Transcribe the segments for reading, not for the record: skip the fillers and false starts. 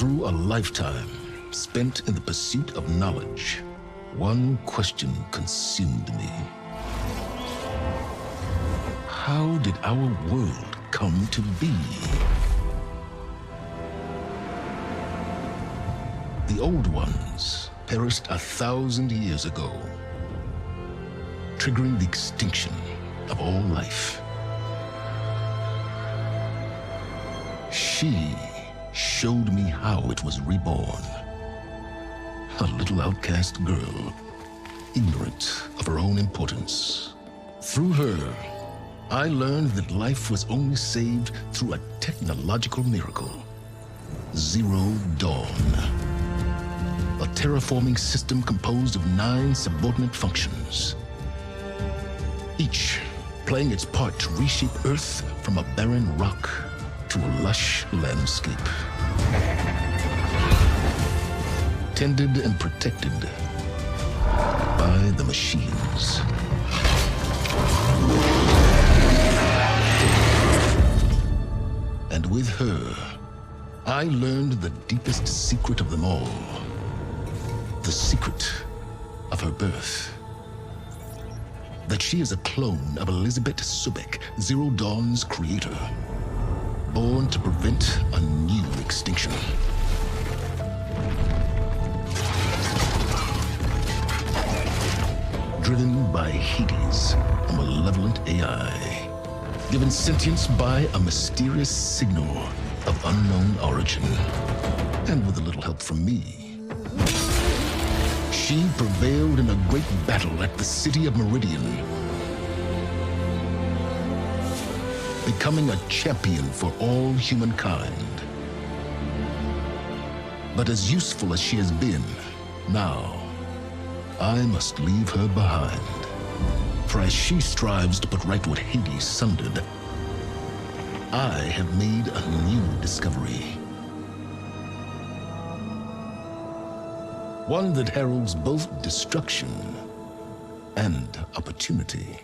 Through a lifetime spent in the pursuit of knowledge, one question consumed me. How did our world come to be? The old ones perished 1,000 years ago, triggering the extinction of all life. She showed me how it was reborn. A little outcast girl, ignorant of her own importance. Through her, I learned that life was only saved through a technological miracle. Zero Dawn. A terraforming system composed of 9 subordinate functions, each playing its part to reshape Earth from a barren rock to a lush landscape. Tended and protected by the machines. And with her, I learned the deepest secret of them all. The secret of her birth. That she is a clone of Elizabeth Sobek, Zero Dawn's creator. Born to prevent a new extinction. Driven by Hades, a malevolent AI. Given sentience by a mysterious signal of unknown origin. And with a little help from me, she prevailed in a great battle at the city of Meridian, becoming a champion for all humankind. But as useful as she has been, now I must leave her behind. For as she strives to put right what Hades sundered, I have made a new discovery. One that heralds both destruction and opportunity.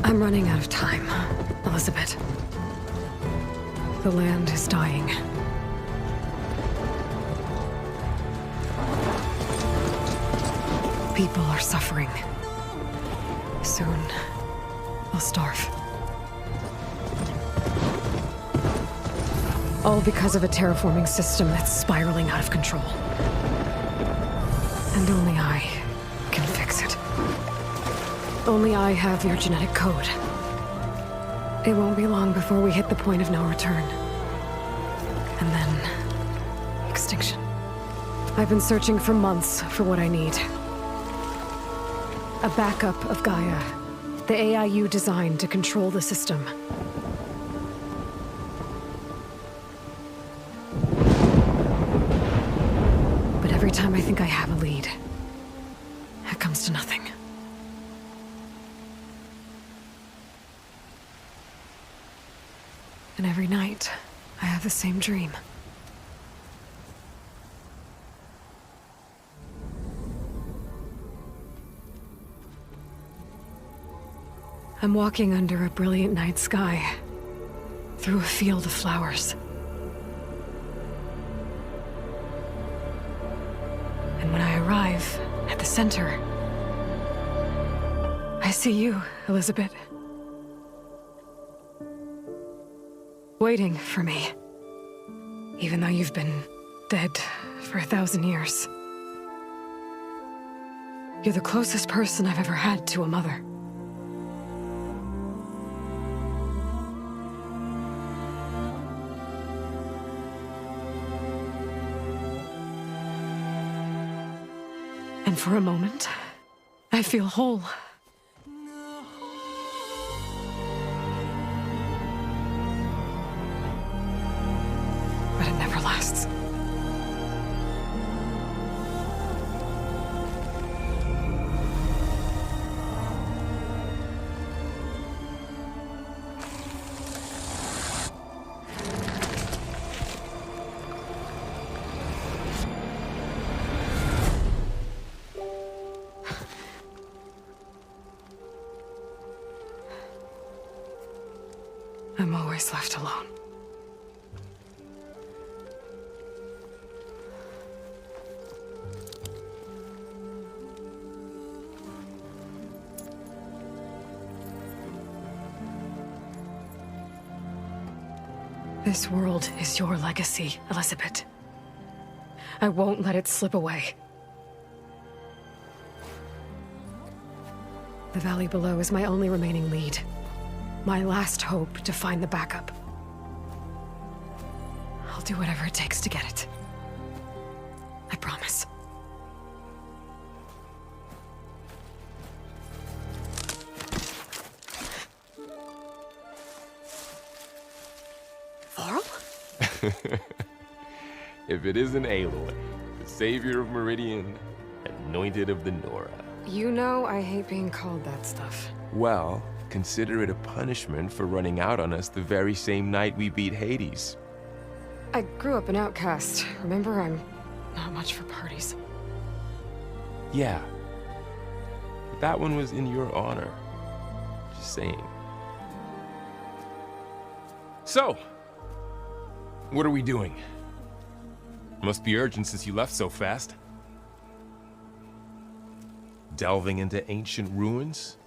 I'm running out of time, Elizabeth. The land is dying. People are suffering. Soon, they'll starve. All because of a terraforming system that's spiraling out of control. And only I can fix it. Only I have your genetic code. It won't be long before we hit the point of no return. And then... extinction. I've been searching for months for what I need. A backup of Gaia. The AI you designed to control the system. But every time I think I have a lead, it comes to nothing. And every night, I have the same dream. I'm walking under a brilliant night sky, through a field of flowers. And when I arrive at the center, I see you, Elizabeth. Waiting for me, even though you've been dead for 1,000 years. You're the closest person I've ever had to a mother. And for a moment, I feel whole. lasts. I'm always left alone. This world is your legacy, Elizabeth. I won't let it slip away. The valley below is my only remaining lead. My last hope to find the backup. I'll do whatever it takes to get it. I promise. Varl? If it isn't Aloy, the savior of Meridian, anointed of the Nora. You know I hate being called that stuff. Well, consider it a punishment for running out on us the very same night we beat Hades. I grew up an outcast. Remember, I'm not much for parties. Yeah. But that one was in your honor. Just saying. So, what are we doing? Must be urgent since you left so fast. Delving into ancient ruins?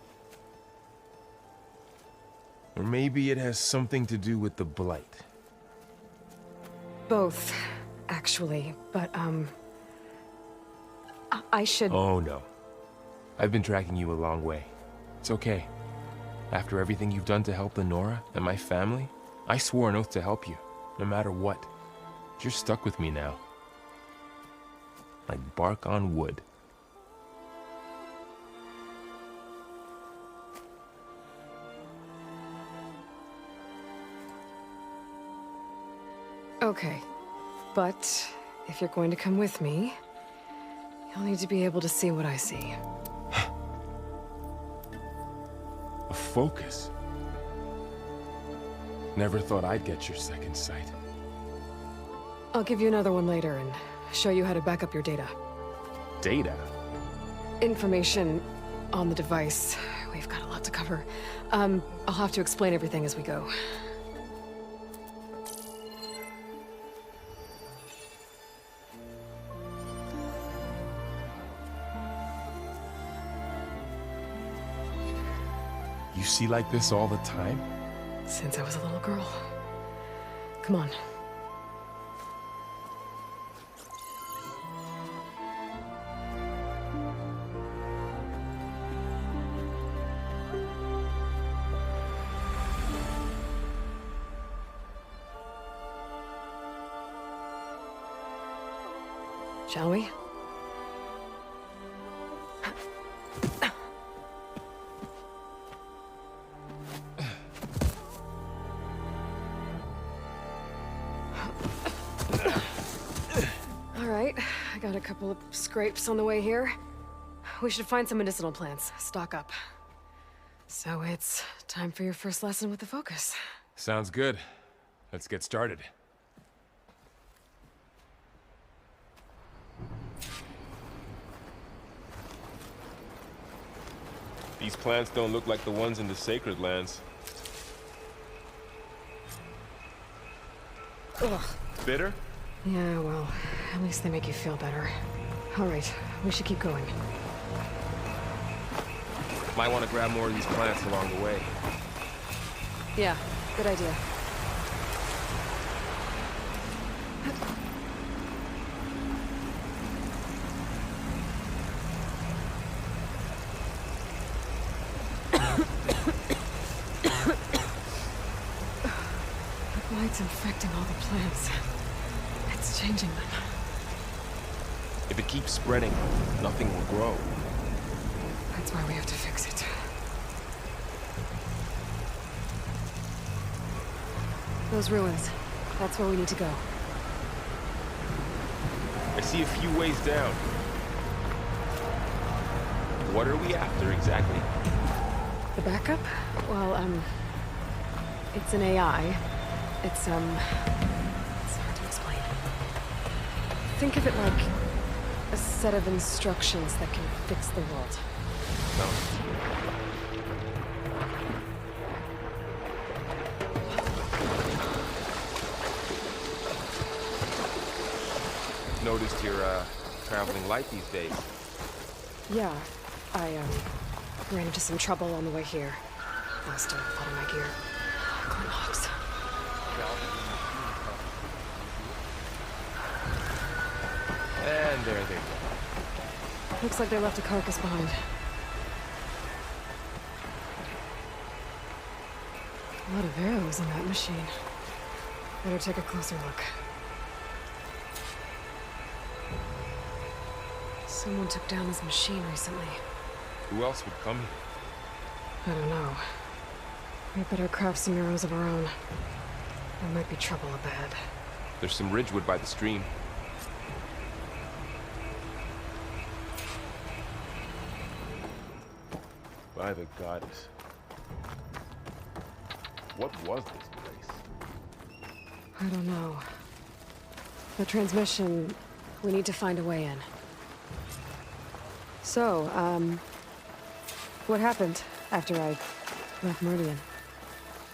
Or maybe it has something to do with the Blight. Both, actually, but, I should... Oh, no. I've been tracking you a long way. It's okay. After everything you've done to help the Nora and my family, I swore an oath to help you, no matter what. You're stuck with me now. Like bark on wood. Okay, but if you're going to come with me, you'll need to be able to see what I see. A focus? Never thought I'd get your second sight. I'll give you another one later and show you how to back up your data. Data? Information on the device. We've got a lot to cover. I'll have to explain everything as we go. You see like this all the time? Since I was a little girl. Come on. Shall we? All right, I got a couple of scrapes on the way here. We should find some medicinal plants, stock up. So it's time for your first lesson with the Focus. Sounds good. Let's get started. These plants don't look like the ones in the Sacred Lands. Ugh. Bitter? Yeah, well, at least they make you feel better. All right, we should keep going. Might want to grab more of these plants along the way. Yeah, good idea. The blight's infecting all the plants. It's changing them. If it keeps spreading, nothing will grow. That's why we have to fix it. Those ruins. That's where we need to go. I see a few ways down. What are we after exactly? The backup? Well, it's an AI. It's hard to explain. Think of it like a set of instructions that can fix the world. No. Noticed you're, traveling light these days. Yeah, I, ran into some trouble on the way here. Lost a lot of my gear. Clint Hawks. And there they go. Looks like they left a carcass behind. A lot of arrows in that machine. Better take a closer look. Someone took down this machine recently. Who else would come here? I don't know. We better craft some arrows of our own. There might be trouble up ahead. There's some ridgewood by the stream. By the goddess. What was this place? I don't know. The transmission... we need to find a way in. So, what happened after I left Meridian?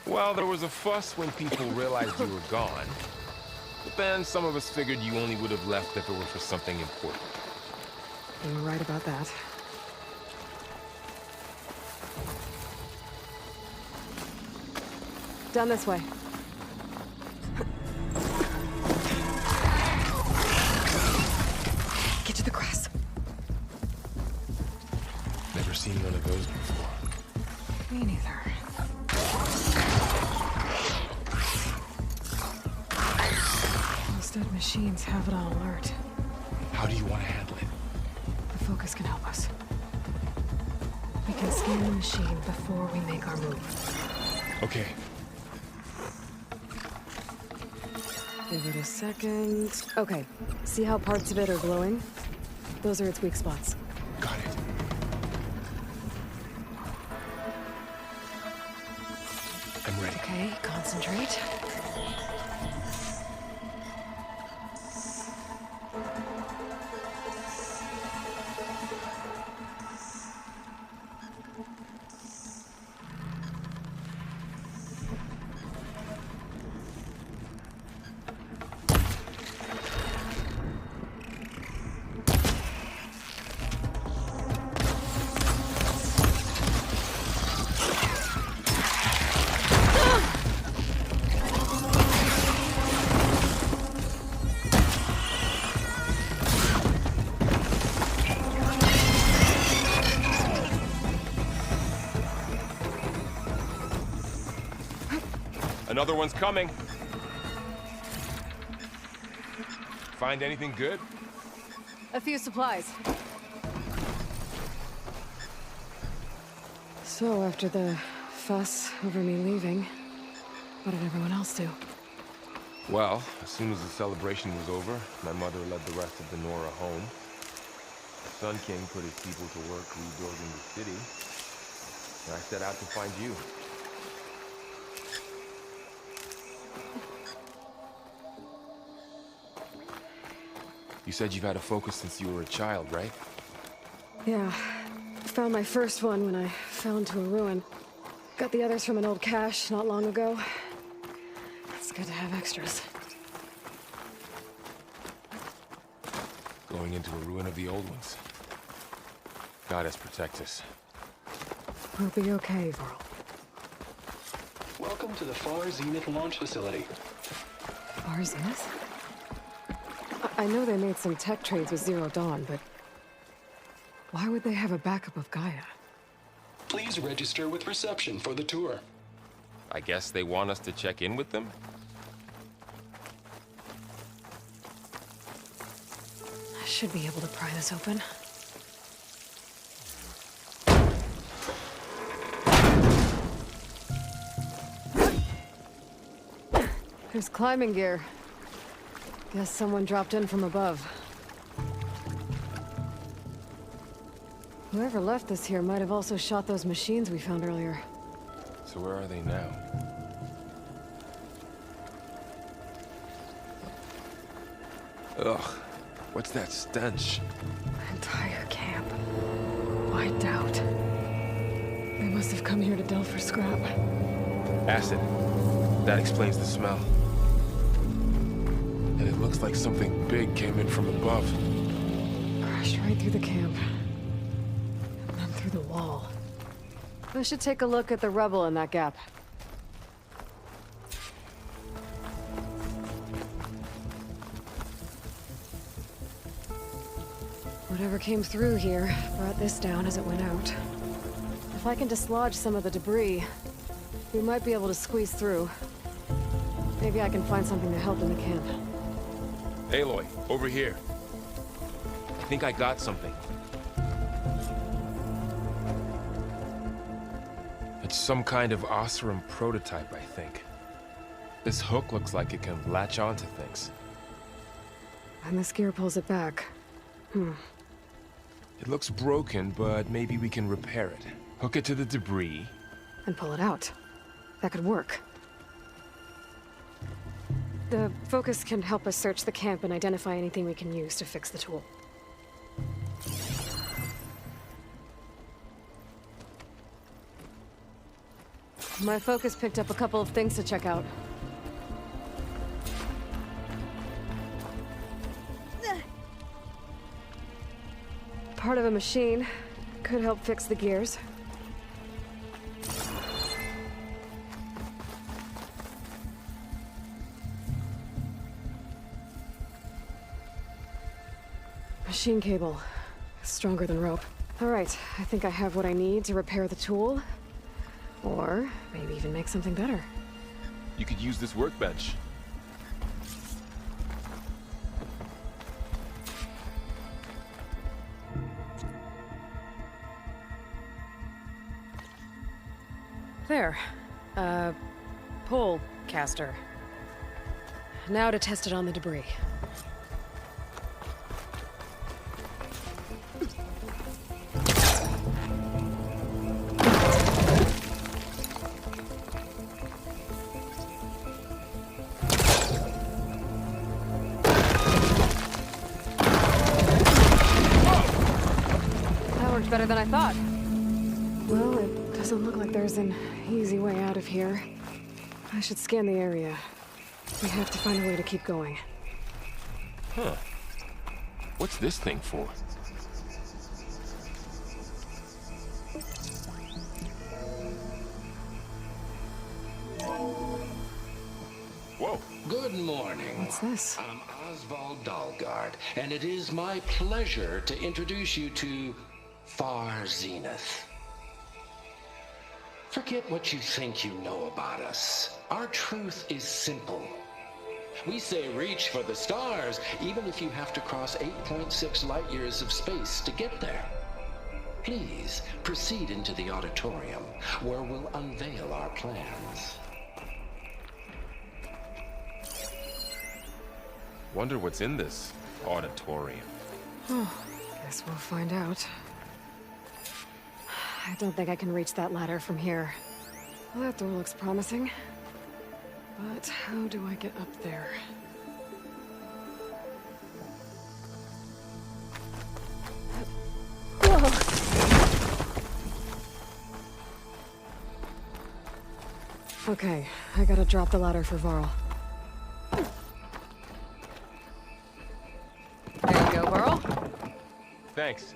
Well, there was a fuss when people realized you were gone. But then some of us figured you only would have left if it were for something important. You were right about that. Down this way. Get to the grass. Never seen one of those before. Me neither. Those dead machines have it on alert. How do you want to handle it? The focus can help us. We can scan the machine before we make our move. Okay. Give it a second. Okay. See how parts of it are glowing? Those are its weak spots. Got it. I'm ready. Okay, concentrate. Another one's coming. Find anything good? A few supplies. So, after the fuss over me leaving, what did everyone else do? Well, as soon as the celebration was over, my mother led the rest of the Nora home. The Sun King put his people to work rebuilding the city, and I set out to find you. You said you've had a focus since you were a child, right? Yeah. Found my first one when I fell into a ruin. Got the others from an old cache not long ago. It's good to have extras. Going into a ruin of the old ones. Goddess protect us. We'll be okay, Varl. Welcome to the Far Zenith launch facility. Far Zenith? I know they made some tech trades with Zero Dawn, but why would they have a backup of Gaia? Please register with reception for the tour. I guess they want us to check in with them? I should be able to pry this open. There's climbing gear. Guess someone dropped in from above. Whoever left this here might have also shot those machines we found earlier. So where are they now? Ugh, what's that stench? Entire camp. Wiped out. They must have come here to delve for scrap. Acid. That explains the smell. And it looks like something big came in from above. Crashed right through the camp. And then through the wall. I should take a look at the rubble in that gap. Whatever came through here brought this down as it went out. If I can dislodge some of the debris, we might be able to squeeze through. Maybe I can find something to help in the camp. Aloy, over here. I think I got something. It's some kind of Oseram prototype, I think. This hook looks like it can latch onto things. And this gear pulls it back. It looks broken, but maybe we can repair it. Hook it to the debris. And pull it out. That could work. The focus can help us search the camp and identify anything we can use to fix the tool. My focus picked up a couple of things to check out. Part of a machine. Could help fix the gears. Machine cable. Stronger than rope. Alright, I think I have what I need to repair the tool. Or maybe even make something better. You could use this workbench. There. Pole caster. Now to test it on the debris. That worked better than I thought. Well, it doesn't look like there's an easy way out of here. I should scan the area. We have to find a way to keep going. Huh. What's this thing for? Whoa. Good morning. What's this? I'm Oswald Dalgard, and it is my pleasure to introduce you to Far Zenith. Forget what you think you know about us. Our truth is simple. We say reach for the stars, even if you have to cross 8.6 light years of space to get there. Please proceed into the auditorium, where we'll unveil our plans. Wonder what's in this auditorium. Oh, guess we'll find out. I don't think I can reach that ladder from here. Well, that door looks promising. But how do I get up there? Whoa. Okay, I gotta drop the ladder for Varl. There you go, Varl. Thanks.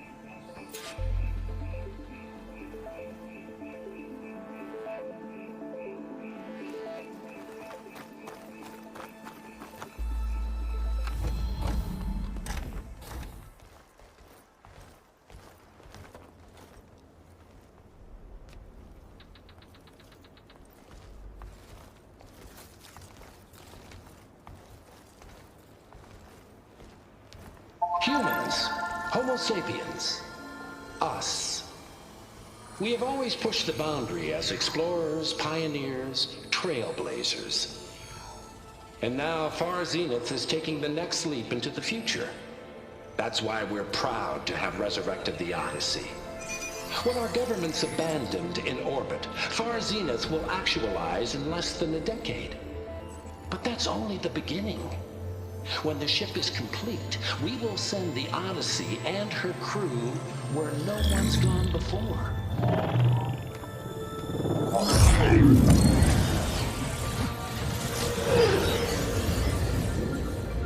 Humans, Homo sapiens, us. We have always pushed the boundary as explorers, pioneers, trailblazers. And now Far Zenith is taking the next leap into the future. That's why we're proud to have resurrected the Odyssey. What our government's abandoned in orbit, Far Zenith will actualize in less than a decade. But that's only the beginning. When the ship is complete, we will send the Odyssey and her crew where no one's gone before.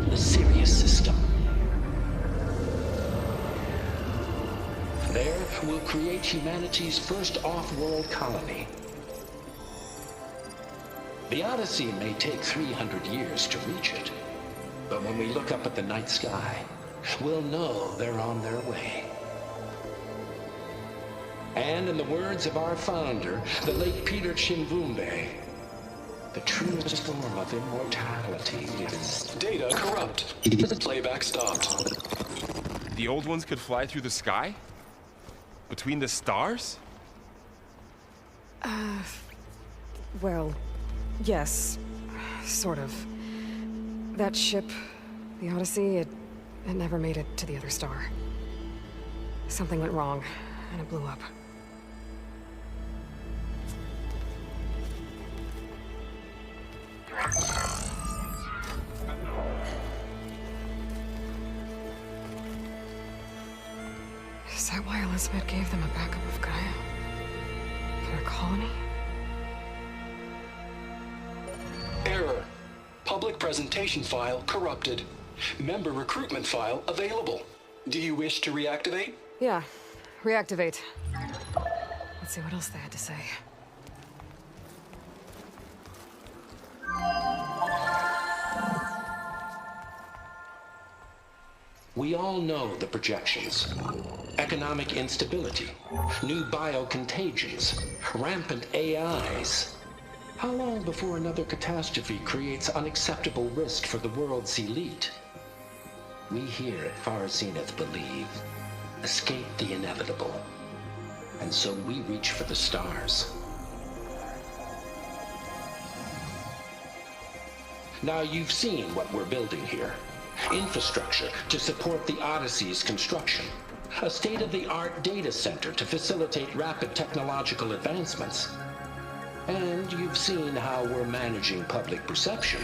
The Sirius system. There, we'll create humanity's first off-world colony. The Odyssey may take 300 years to reach it, but when we look up at the night sky, we'll know they're on their way. And in the words of our founder, the late Peter Chimvumbe, the truest form of immortality is... Data corrupt. Playback stopped. The old ones could fly through the sky? Between the stars? Well, yes. Sort of. That ship, the Odyssey, it never made it to the other star. Something went wrong, and it blew up. Is that why Elizabeth gave them a backup of Gaia? For their colony? Error. Public presentation file corrupted. Member recruitment file available. Do you wish to reactivate? Yeah, reactivate. Let's see what else they had to say. We all know the projections. Economic instability, new biocontagions, rampant AIs. How long before another catastrophe creates unacceptable risk for the world's elite? We here at Far Zenith believe, escape the inevitable. And so we reach for the stars. Now you've seen what we're building here. Infrastructure to support the Odyssey's construction. A state-of-the-art data center to facilitate rapid technological advancements. And you've seen how we're managing public perception.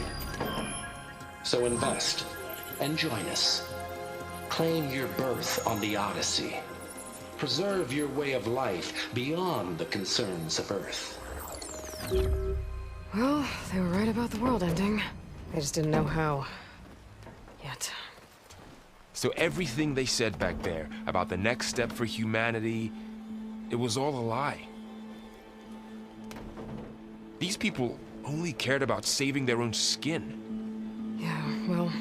So invest and join us. Claim your berth on the Odyssey. Preserve your way of life beyond the concerns of Earth. Well, they were right about the world ending. They just didn't know how. Yet. So everything they said back there about the next step for humanity, it was all a lie. These people only cared about saving their own skin. Yeah, well,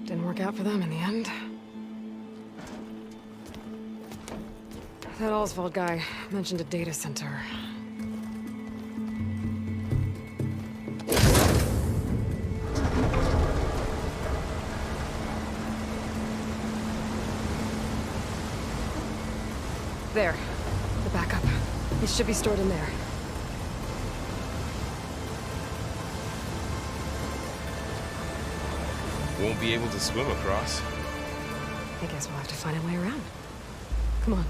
didn't work out for them in the end. That Oswald guy mentioned a data center. There. The backup. It should be stored in there. Won't be able to swim across. I guess we'll have to find a way around. Come on.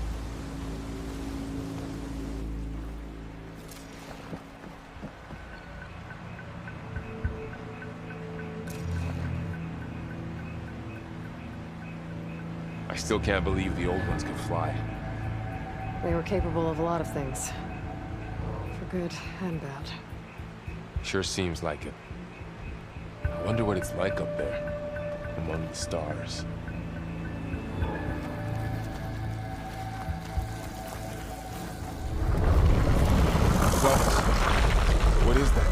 I still can't believe the old ones could fly. They were capable of a lot of things. For good and bad. Sure seems like it. I wonder what it's like up there, among the stars. What is that?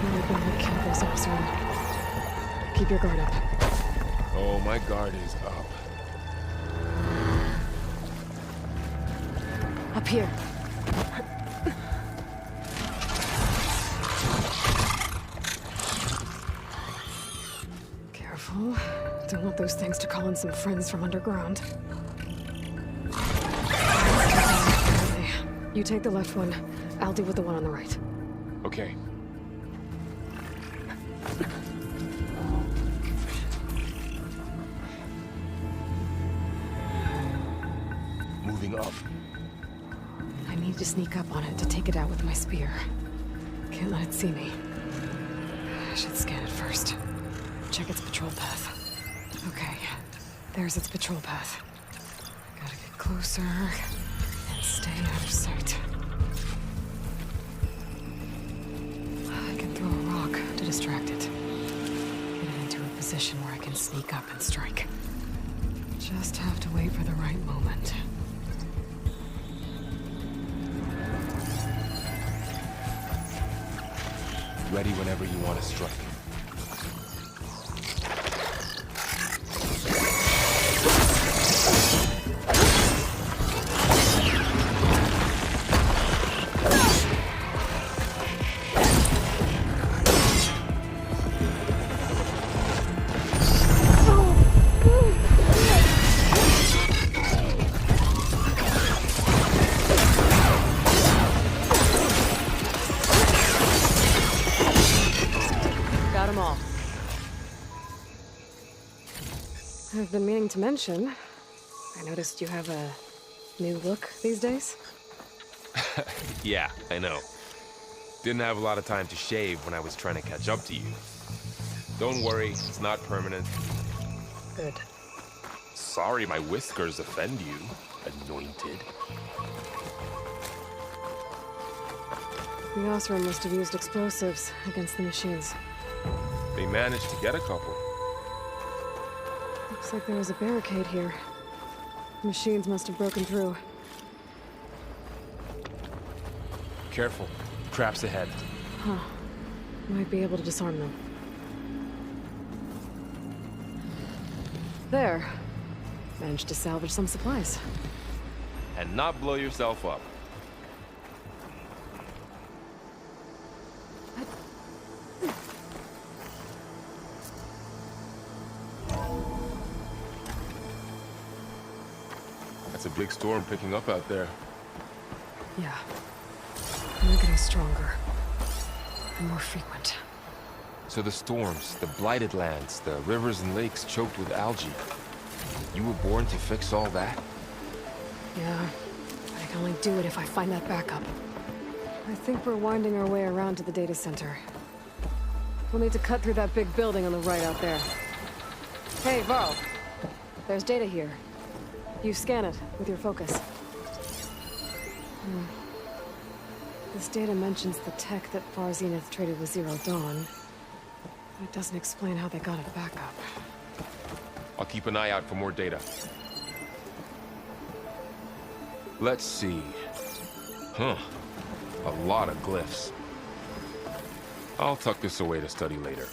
Really gonna kill those Harizon. Keep your guard up. Oh, my guard is up. Up here. Careful. Don't want those things to call in some friends from underground. Okay. You take the left one. I'll deal with the one on the right. Okay. moving up. I need to sneak up on it to take it out with my spear. Can't let it see me. I should scan it first. Check its patrol path. Okay, there's its patrol path. Gotta get closer and stay out of sight. I can throw a rock to distract it. Get it into a position where I can sneak up and strike. Just have to wait for the right moment. Ready whenever you want to strike. I've been meaning to mention, I noticed you have a new look these days. Yeah, I know. Didn't have a lot of time to shave when I was trying to catch up to you. Don't worry, it's not permanent. Good. Sorry my whiskers offend you, anointed. The Osram must have used explosives against the machines. They managed to get a couple. Looks like there was a barricade here. Machines must have broken through. Careful. Traps ahead. Huh. Might be able to disarm them. There. Managed to salvage some supplies. And not blow yourself up. It's a big storm picking up out there. Yeah. They're getting stronger. And more frequent. So the storms, the blighted lands, the rivers and lakes choked with algae. You were born to fix all that? Yeah. But I can only do it if I find that backup. I think we're winding our way around to the data center. We'll need to cut through that big building on the right out there. Hey, Varl. There's data here. You scan it with your focus. This data mentions the tech that Far Zenith traded with Zero Dawn. But it doesn't explain how they got it back up. I'll keep an eye out for more data. Let's see. Huh. A lot of glyphs. I'll tuck this away to study later.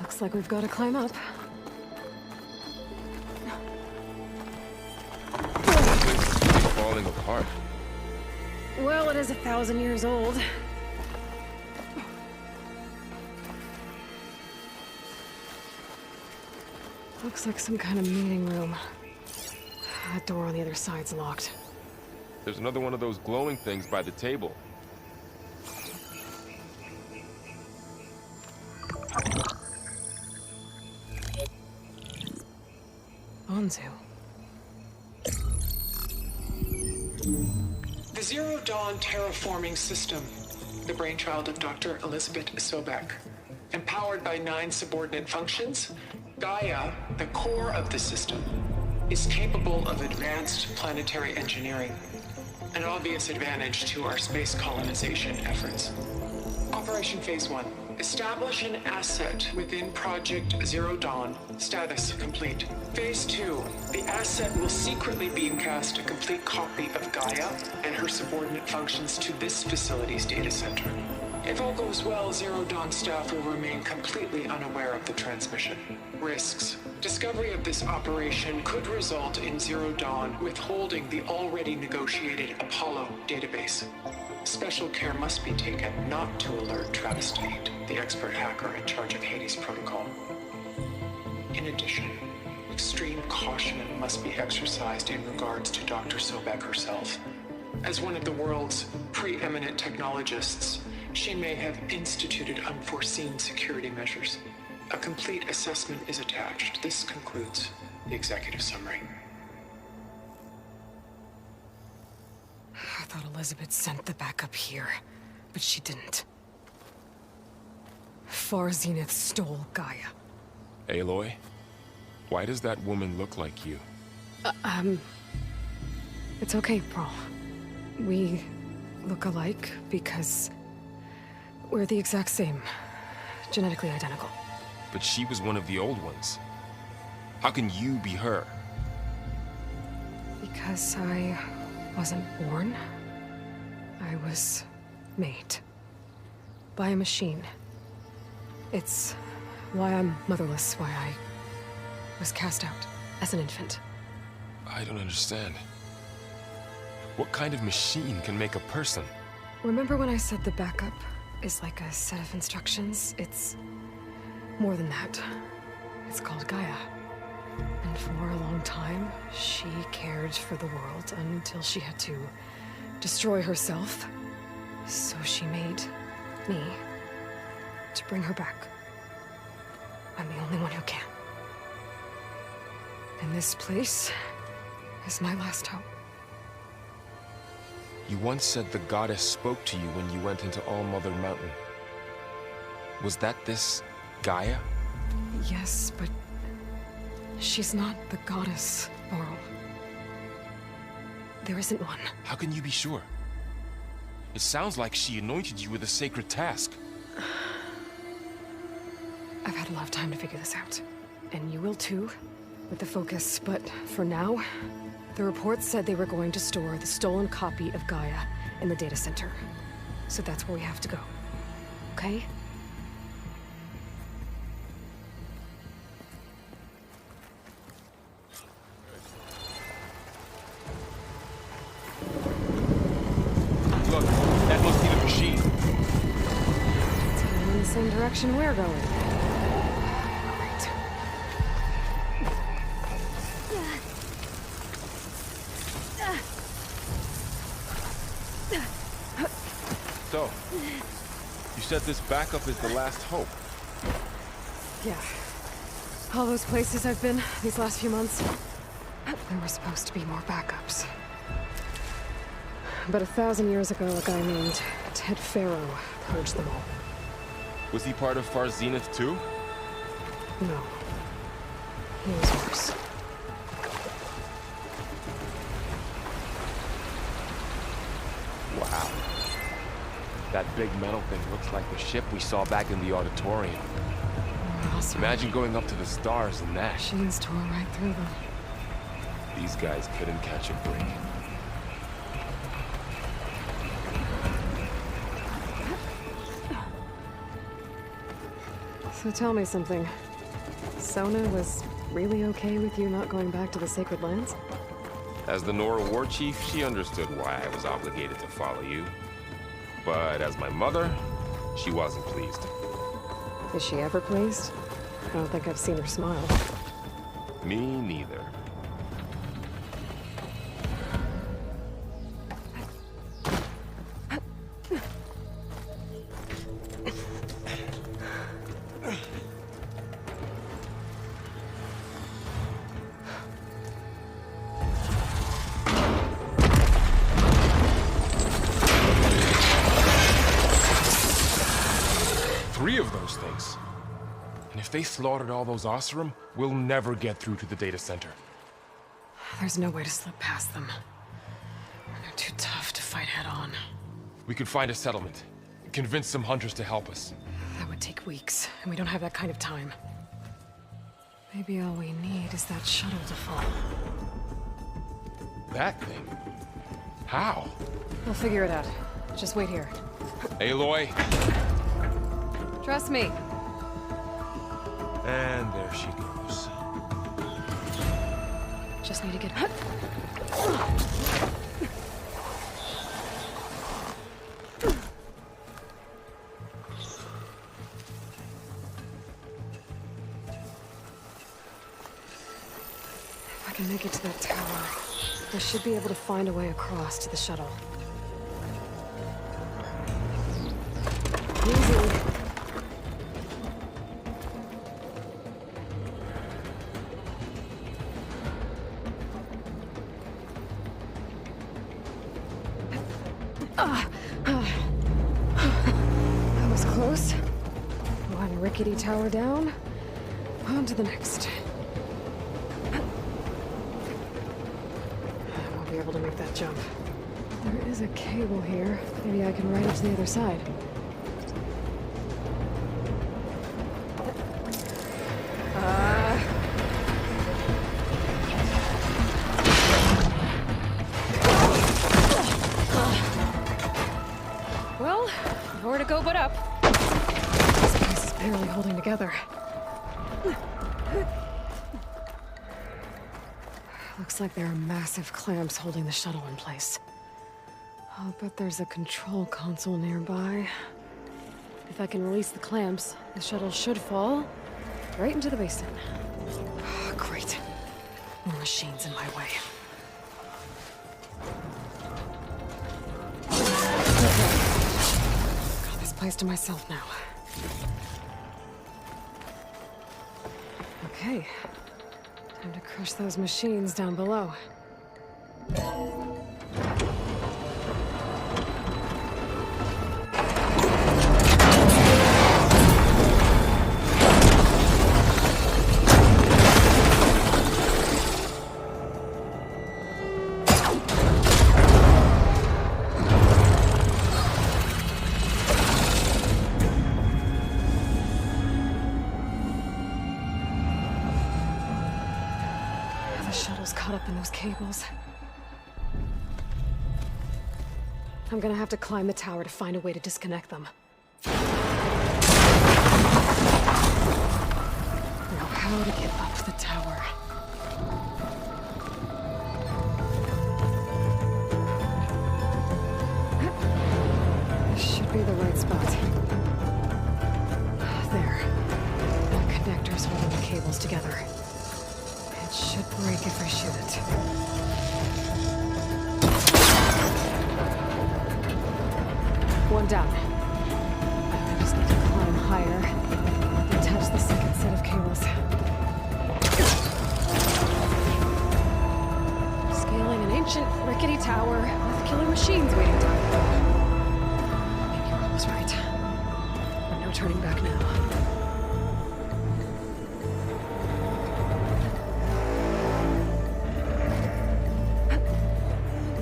Looks like we've got to climb up. Falling apart. Well, it is 1,000 years old. Looks like some kind of meeting room. That door on the other side's locked. There's another one of those glowing things by the table. Onzu. The Zero Dawn terraforming system, the brainchild of Dr. Elizabeth Sobek. Empowered by 9 subordinate functions, Gaia, the core of the system, is capable of advanced planetary engineering, an obvious advantage to our space colonization efforts. Operation Phase 1. Establish an asset within Project Zero Dawn. Status complete. Phase 2. The asset will secretly beamcast a complete copy of Gaia and her subordinate functions to this facility's data center. If all goes well, Zero Dawn staff will remain completely unaware of the transmission. Risks. Discovery of this operation could result in Zero Dawn withholding the already negotiated Apollo database. Special care must be taken not to alert Travis Tate, the expert hacker in charge of Hades Protocol. In addition, extreme caution must be exercised in regards to Dr. Sobek herself. As one of the world's preeminent technologists, she may have instituted unforeseen security measures. A complete assessment is attached. This concludes. executive summary. I thought Elizabeth sent the backup here, but she didn't. Far Zenith stole Gaia. Aloy, why does that woman look like you? It's okay, Pearl. We look alike because we're the exact same. Genetically identical. But she was one of the old ones. How can you be her? Because I wasn't born. I was made. By a machine. It's why I'm motherless, why I was cast out as an infant. I don't understand. What kind of machine can make a person? Remember when I said the backup is like a set of instructions? It's more than that. It's called Gaia. And for a long time, she cared for the world until she had to destroy herself. So she made me to bring her back. I'm the only one who can. And this place is my last hope. You once said the goddess spoke to you when you went into All-Mother Mountain. Was that this Gaia? Yes, but she's not the goddess, Laurel. There isn't one. How can you be sure? It sounds like she anointed you with a sacred task. I've had a lot of time to figure this out. And you will too, with the focus. But for now, the reports said they were going to store the stolen copy of Gaia in the data center. So that's where we have to go. Okay? Look, that must be the machine. It's heading in the same direction we're going. Great. So, you said this backup is the last hope. Yeah. All those places I've been these last few months, there were supposed to be more backups. But 1,000 years ago, a guy named Ted Pharaoh purged them all. Was he part of Far Zenith too? No. He was worse. Wow. That big metal thing looks like the ship we saw back in the auditorium. Awesome. Imagine going up to the stars in that. Machines tore right through them. These guys couldn't catch a break. So tell me something. Sona was really okay with you not going back to the Sacred Lands? As the Nora war chief, she understood why I was obligated to follow you. But as my mother, she wasn't pleased. Is she ever pleased? I don't think I've seen her smile. Me neither. Three of those things. And if they slaughtered all those Oseram, we'll never get through to the data center. There's no way to slip past them. They're too tough to fight head-on. We could find a settlement. Convince some hunters to help us. That would take weeks, and we don't have that kind of time. Maybe all we need is that shuttle to fall. That thing? How? We'll figure it out. Just wait here. Aloy. Trust me. And there she goes. Just need to get... If I can make it to that tower, I should be able to find a way across to the shuttle. Easy. That was close. One rickety tower down. On to the next. I won't be able to make that jump. There is a cable here. Maybe I can ride it to the other side. Well, nowhere to go but up. This place is barely holding together. Looks like there are massive clamps holding the shuttle in place. I'll bet there's a control console nearby. If I can release the clamps, the shuttle should fall right into the basin. Great. More machines in my way. Got this place to myself now. Okay. Time to crush those machines down below. Caught up in those cables. I'm gonna have to climb the tower to find a way to disconnect them. Now, how to get up the tower? This should be the right spot. There. The connectors holding the cables together. Should break if I shoot it. One down. I just need to climb higher and touch the second set of cables. Scaling an ancient, rickety tower with killer machines waiting down below. Maybe you're almost right. But no turning back now.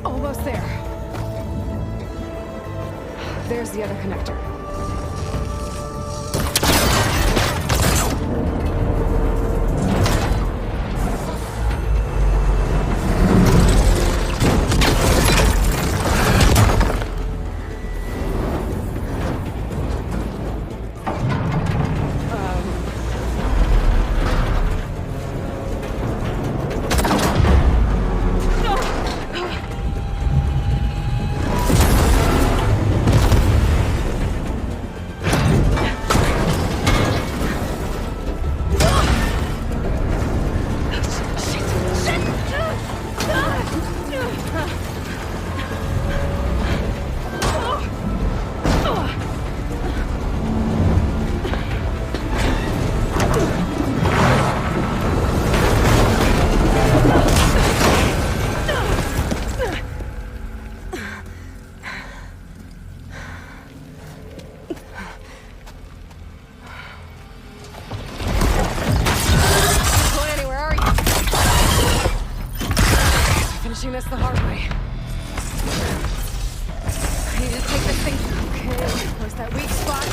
Almost there. There's the other connector. This the hard way. I need to take this thing. Okay, where's that weak spot?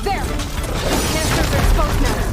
There! Canisters are exposed now.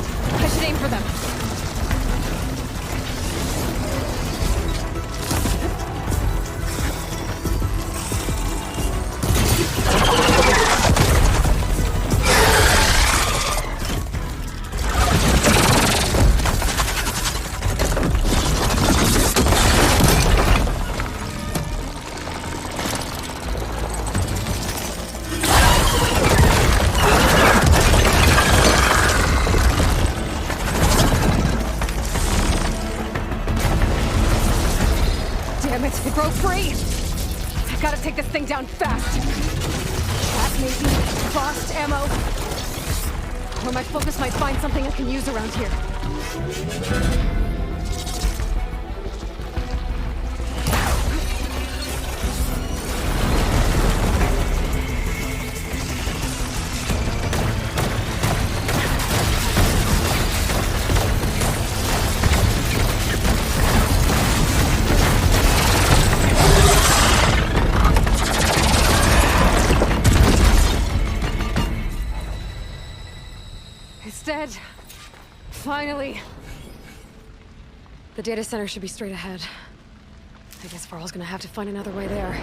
I gotta take this thing down fast. That maybe frost ammo. Or my focus might find something I can use around here. It's dead. Finally. The data center should be straight ahead. I guess Varl's gonna have to find another way there.